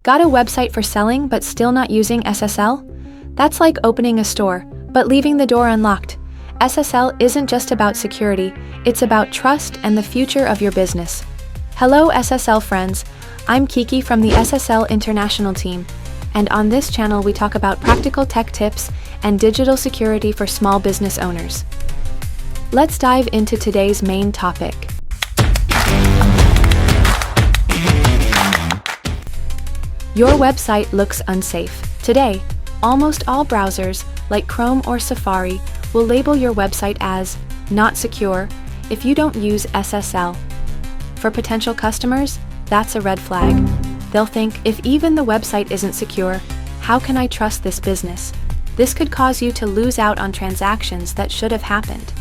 Got a website for selling but still not using SSL? That's like opening a store, but leaving the door unlocked. SSL isn't just about security, it's about trust and the future of your business. Hello SSL friends, I'm Kiki from the SSL International team, and on this channel we talk about practical tech tips and digital security for small business owners. Let's dive into today's main topic. Your website looks unsafe. Today, almost all browsers, like Chrome or Safari, will label your website as not secure if you don't use SSL. For potential customers, that's a red flag. They'll think, if even the website isn't secure, how can I trust this business? This could cause you to lose out on transactions that should have happened.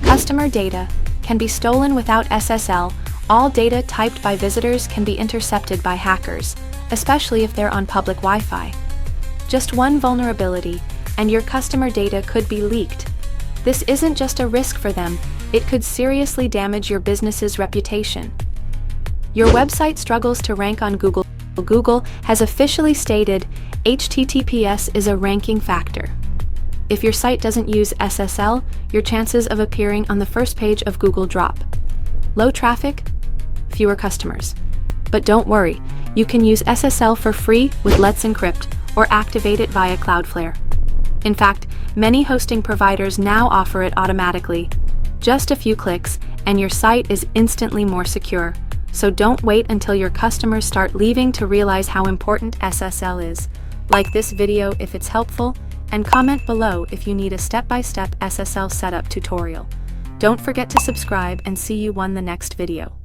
Customer data can be stolen without SSL. All data typed by visitors can be intercepted by hackers, especially if they're on public Wi-Fi. Just one vulnerability, and your customer data could be leaked. This isn't just a risk for them, it could seriously damage your business's reputation. Your website struggles to rank on Google. Google has officially stated HTTPS is a ranking factor. If your site doesn't use SSL, your chances of appearing on the first page of Google drop. Low traffic, fewer customers. But don't worry, you can use SSL for free with Let's Encrypt or activate it via Cloudflare. In fact, many hosting providers now offer it automatically. Just a few clicks, and your site is instantly more secure. So don't wait until your customers start leaving to realize how important SSL is. Like this video if it's helpful, and comment below if you need a step-by-step SSL setup tutorial. Don't forget to subscribe and see you on the next video.